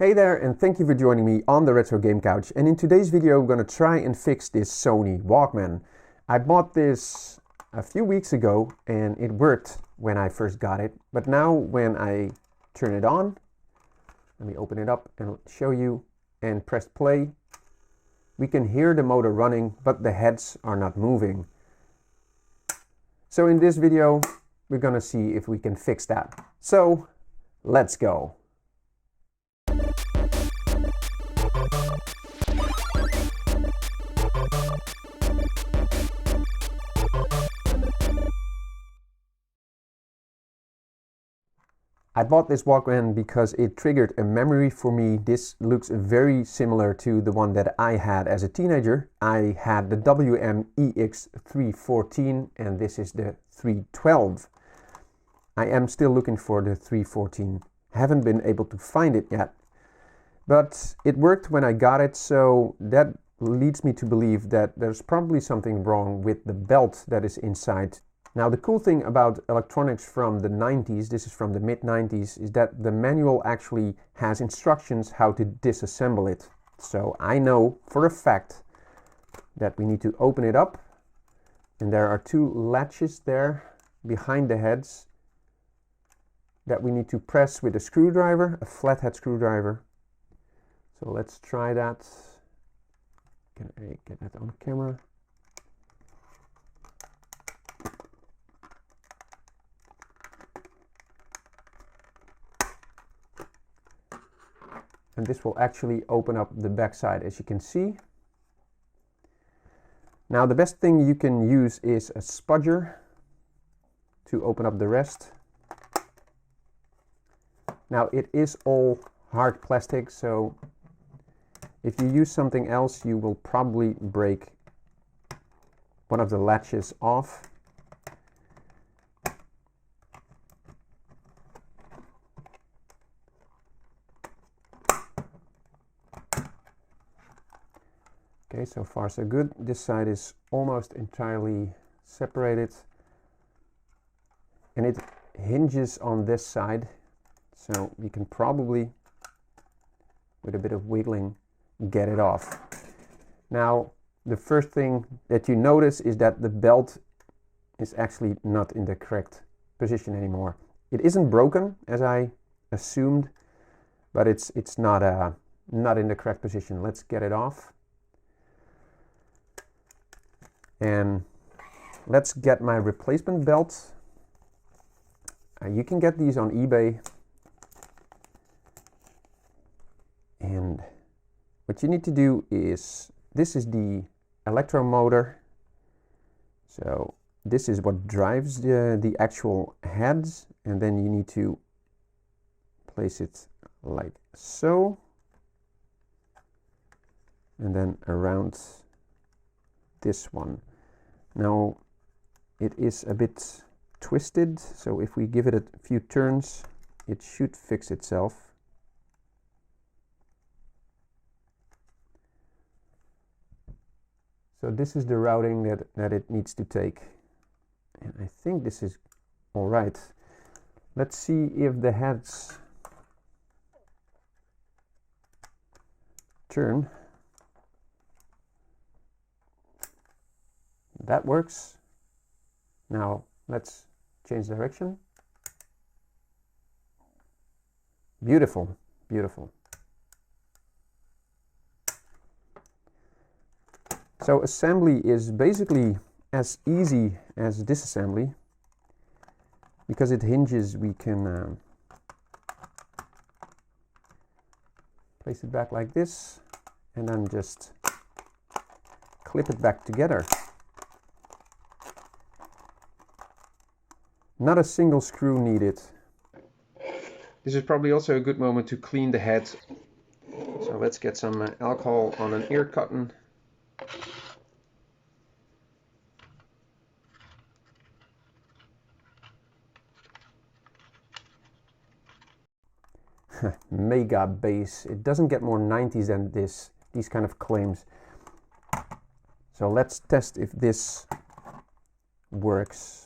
Hey there, and thank you for joining me on the Retro Game Couch. And in today's video, we're going to try and fix this Sony Walkman. I bought this a few weeks ago and it worked when I first got it. But now when I turn it on, let me open it up and show you, and press play, we can hear the motor running, but the heads are not moving. So in this video, we're going to see if we can fix that. So let's go. I bought this Walkman because it triggered a memory for me. This looks very similar to the one that I had as a teenager. I had the WM-EX314 and this is the 312. I am still looking for the 314. Haven't been able to find it yet. But it worked when I got it, so that leads me to believe that there's probably something wrong with the belt that is inside. Now the cool thing about electronics from the 90s, this is from the mid-90s, is that the manual actually has instructions how to disassemble it. So I know for a fact that we need to open it up, and there are two latches there behind the heads that we need to press with a screwdriver, a flathead screwdriver. So let's try that. Can I get that on camera? And this will actually open up the back side, as you can see. Now the best thing you can use is a spudger to open up the rest. Now it is all hard plastic, so if you use something else, you will probably break one of the latches off. Okay, so far so good. This side is almost entirely separated. And it hinges on this side. So we can probably, with a bit of wiggling, get it off. Now, the first thing that you notice is that the belt is actually not in the correct position anymore. It isn't broken, as I assumed, but it's not in the correct position. Let's get it off. And let's get my replacement belt. You can get these on eBay. And what you need to do is, this is the electro motor. So this is what drives the actual heads. And then you need to place it like so. And then around this one. Now it is a bit twisted, so if we give it a few turns, it should fix itself. So this is the routing that it needs to take. And I think this is all right. Let's see if the heads turn. That works. Now let's change direction. Beautiful, beautiful. So assembly is basically as easy as disassembly. Because it hinges, we can place it back like this and then just clip it back together. Not a single screw needed. This is probably also a good moment to clean the head. So let's get some alcohol on an ear cotton. Mega bass. It doesn't get more 90s than these kind of claims. So let's test if this works.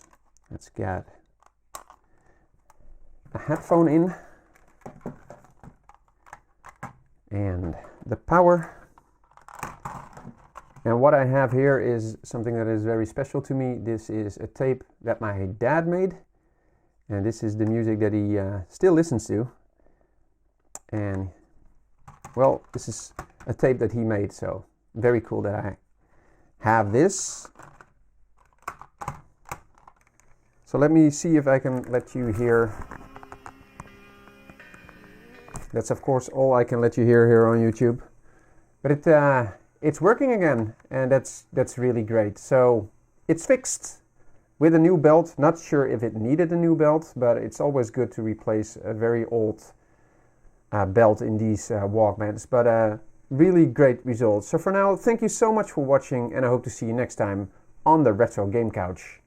Let's get a headphone in. and the power. And what I have here is something that is very special to me. This is a tape that my dad made, and this is the music that he still listens to. And well, this is a tape that he made, so very cool that I have this. So let me see if I can let you hear. That's of course all I can let you hear here on YouTube. But it's working again, and that's really great. So it's fixed with a new belt. Not sure if it needed a new belt, but it's always good to replace a very old belt in these Walkmans. But really great results. So for now, thank you so much for watching, and I hope to see you next time on the Retro Game Couch.